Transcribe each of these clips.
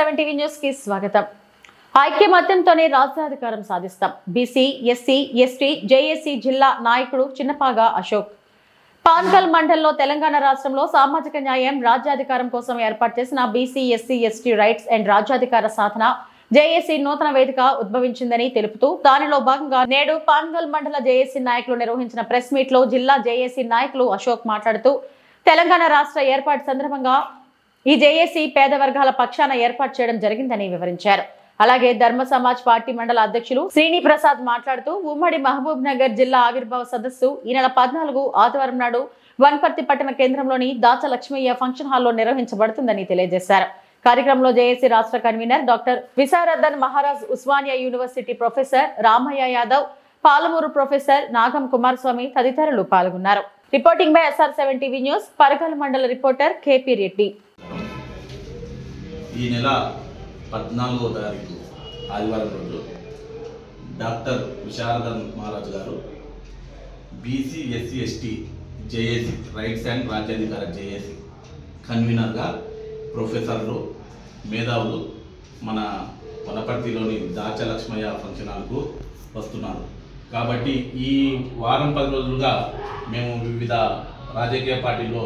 SR7 TV news కి స్వాగతం. ఐక్యమత్యంతోనే రాజ్యాధికారం సాధిస్తాం. బీసీ, ఎస్సీ, ఎస్టీ, జేఏసీ జిల్లా నాయకుడు చిన్నపాగా అశోక్. పాన్గల్ మండలంలో తెలంగాణ రాష్ట్రంలో సామాజిక న్యాయం, రాజ్యాధికారం కోసం ఏర్పాటు చేసిన BC, SC, ST rights and రాజ్యాధికార సాధన జేఏసీ నూతన వేదిక ఉద్భవించిందని తెలుపుతూ దానిలో భాగంగా నేడు పాన్గల్ మండల జేఏసీ నాయకులు నిర్వహించిన ప్రెస్ మీట్ లో జిల్లా జేఏసీ నాయకులు అశోక్ మాట్లాడుతూ తెలంగాణ రాష్ట్ర ఏర్పాటు సందర్భంగా ఈ జేఏసీ పేద వర్గాల పక్షాన ఏర్పాటు చేయడం జరిగిందని వివరించారు. అలాగే ధర్మ సమాజ్ పార్టీ మండల అధ్యక్షులు శ్రీని ప్రసాద్ మాట్లాడుతూ ఉమ్మడి మహబూబ్ నగర్ జిల్లా ఆవిర్భావ సదస్సు ఈ నెల 14 ఆదివారం నాడు వన్పర్తి పట్టణ కేంద్రంలోని దాచ లక్ష్మయ్య ఫంక్షన్ హాల్లో నిర్వహించబడుతుందని తెలియజేశారు. కార్యక్రమంలో జేఏసీ రాష్ట్ర convener doctor Visharadan Maharaj, Osmania university professor Ramaiah Yadav, Palamuru professor Nagam Kumaraswamy తదితరులు పాల్గొన్నారు. Reporting by SR7 TV news, Paragal మండల రిపోర్టర్ కేపీ రెడ్డి. ఈ నెల 14వ తారీఖు ఆదివారం రోజు డాక్టర్ విశారదన్ మహారాజ్ గారు BC, SC, ST JAC rights and రాజ్యాధికార జేఏసీ కన్వీనర్గా ప్రొఫెసర్లు, మేధావులు మన వనపర్తిలోని దాచ లక్ష్మయ్య ఫంక్షన్ హాల్కు వస్తున్నారు. కాబట్టి ఈ వారం 10 రోజులుగా మేము వివిధ రాజకీయ పార్టీల్లో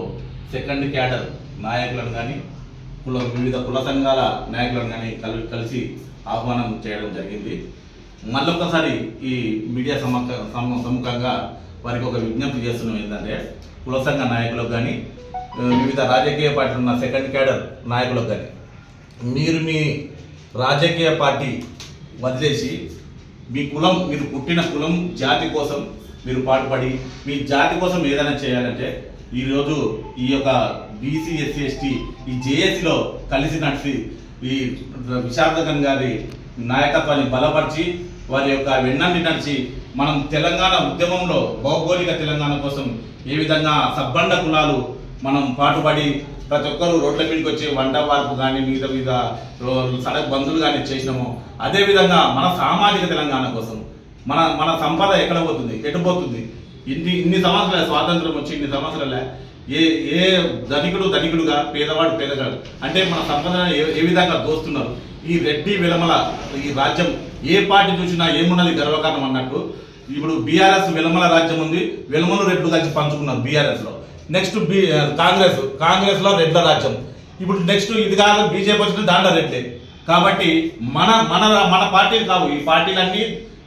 సెకండ్ క్యాడర్ నాయకులను కానీ వివిధ కుల సంఘాల నాయకులను కానీ కలిసి ఆహ్వానం చేయడం జరిగింది. మళ్ళొకసారి ఈ మీడియా సముఖంగా వారికి ఒక విజ్ఞప్తి చేస్తున్నాం. ఏంటంటే కుల సంఘ నాయకులకు కానీ వివిధ రాజకీయ పార్టీలు ఉన్న సెకండ్ క్యాడర్ నాయకులకు కానీ మీరు మీ రాజకీయ పార్టీ వదిలేసి మీ కులం, మీరు పుట్టిన కులం, జాతి కోసం మీరు పాటుపడి మీ జాతి కోసం ఏదైనా చేయాలంటే ఈరోజు ఈ యొక్క బీసీ, ఎస్సీ, ఎస్టీ ఈ జేఏసీలో కలిసి నడిచి ఈ విశారదన్ గారి నాయకత్వాన్ని బలపరిచి వారి యొక్క వెన్నంటి నడిచి మనం తెలంగాణ ఉద్యమంలో భౌగోళిక తెలంగాణ కోసం ఏ విధంగా సబ్బండ కులాలు మనం పాటుపడి ప్రతి ఒక్కరు రోడ్ల మీదకి వచ్చి వంట వార్పు కానీ మిగతా సడక్ బంధువులు కానీ చేసినామో అదేవిధంగా మన సామాజిక తెలంగాణ కోసం మన సంపద ఎక్కడ పోతుంది, ఎటుపోతుంది? ఇన్ని సంవత్సరాల స్వాతంత్రం వచ్చి ఇన్ని సంవత్సరాల ఏ ధనికుడుగా, పేదవాడు పేదగాడు అంటే మన సంపదను ఏ విధంగా దోస్తున్నారు. ఈ రెడ్డి వెలమల ఈ రాజ్యం ఏ పార్టీ చూసినా ఏమున్నది గర్వకారణం అన్నట్టు ఇప్పుడు బీఆర్ఎస్ వెలమల రాజ్యం ఉంది, వెలమలు రెడ్లు కలిసి పంచుకున్నారు బీఆర్ఎస్ లో. నెక్స్ట్ కాంగ్రెస్ లో రెడ్ల రాజ్యం. ఇప్పుడు నెక్స్ట్ ఇది కాదు బీజేపీ వచ్చిన దాంట్లో రెడ్లే. కాబట్టి మన పార్టీలు కావు ఈ పార్టీలన్నీ,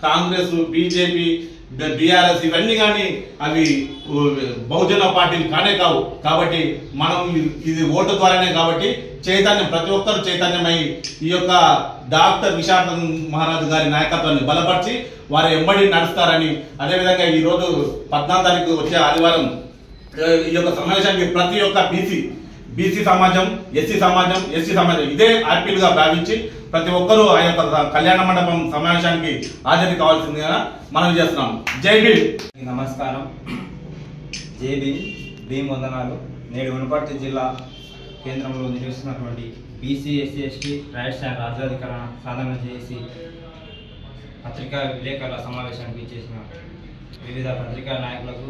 కాంగ్రెస్, బీజేపీ, బీఆర్ఎస్ ఇవన్నీ కానీ అవి బహుజన పార్టీలు కానే కావు. కాబట్టి మనం ఇది ఓటు ద్వారానే కాబట్టి చైతన్యం, ప్రతి ఒక్కరు చైతన్యమై ఈ యొక్క డాక్టర్ విశారదన్ మహారాజ్ గారి నాయకత్వాన్ని బలపరిచి వారు ఎంబడి నడుస్తారని, అదేవిధంగా ఈరోజు 14వ తారీఖు వచ్చే ఆదివారం ఈ యొక్క సమావేశానికి ప్రతి ఒక్క బీసీ సమాజం, ఎస్సీ సమాజం, ఎస్టీ సమాజం ఇదే హ్యాపీలుగా భావించి ప్రతి ఒక్కరూ ఆ యొక్క కళ్యాణ మండపం సమావేశానికి హాజరు కావాల్సిందిగా మనం చేస్తున్నాం. జై భీమ్. నమస్కారం. జై భీమ్ వందనాలు. నేడు వనపర్తి జిల్లా కేంద్రంలో నిర్వహిస్తున్నటువంటి BC, SC, ST rights and రాజ్యాధికార సాధన చేసి పత్రికా విలేకరుల సమావేశానికి చేసిన వివిధ పత్రికా నాయకులకు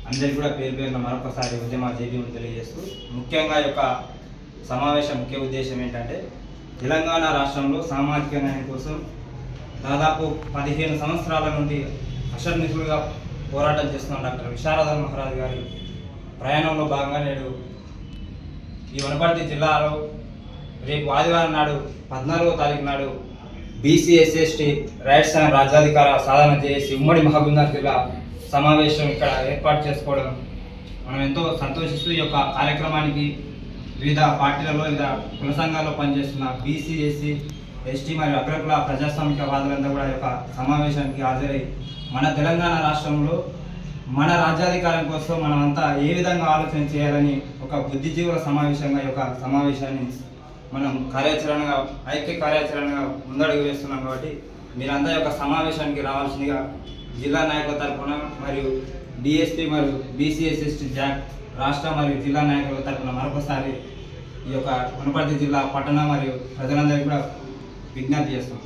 అందరికీ కూడా పేరున మరొకసారి ఉద్యమ జేబీని తెలియజేస్తూ, ముఖ్యంగా యొక్క సమావేశం ముఖ్య ఉద్దేశం ఏంటంటే తెలంగాణ రాష్ట్రంలో సామాజిక న్యాయం కోసం దాదాపు 15 సంవత్సరాల నుండి అక్షరనిధులుగా పోరాటం చేస్తున్న డాక్టర్ విశారదన్ మహారాజ్ గారి ప్రయాణంలో భాగంగా నేడు ఈ వనపర్తి జిల్లాలో రేపు ఆదివారం నాడు 14వ తారీఖు నాడు BC, SC, ST rights and రాజ్యాధికార సాధన చేసి ఉమ్మడి మహబూబ్ నగర్ జిల్లా సమావేశం ఇక్కడ ఏర్పాటు చేసుకోవడం మనం ఎంతో సంతోషిస్తూ, ఈ యొక్క కార్యక్రమానికి వివిధ పార్టీలలో, వివిధ కుల సంఘాల్లో పనిచేస్తున్న బీసీ, ఎస్సీ, ఎస్టీ మరియు అగ్రకుల ప్రజాస్వామికవాదులంతా కూడా ఈ యొక్క సమావేశానికి హాజరై మన తెలంగాణ రాష్ట్రంలో మన రాజ్యాధికారం కోసం మనమంతా ఏ విధంగా ఆలోచన చేయాలని ఒక బుద్ధిజీవుల సమావేశంగా ఈ యొక్క సమావేశాన్ని మనం ఐక్య కార్యాచరణగా ముందడుగు వేస్తున్నాం. కాబట్టి మీరంతా యొక్క సమావేశానికి రావాల్సిందిగా జిల్లా నాయకుల తరఫున మరియు డిఎస్పీ మరియు బీసీఎస్ఎస్టీ జాక్ రాష్ట్ర మరియు జిల్లా నాయకుల తరఫున మరొకసారి ఈ యొక్క వనపర్తి జిల్లా పట్టణ మరియు ప్రజలందరికీ కూడా విజ్ఞప్తి చేస్తాం.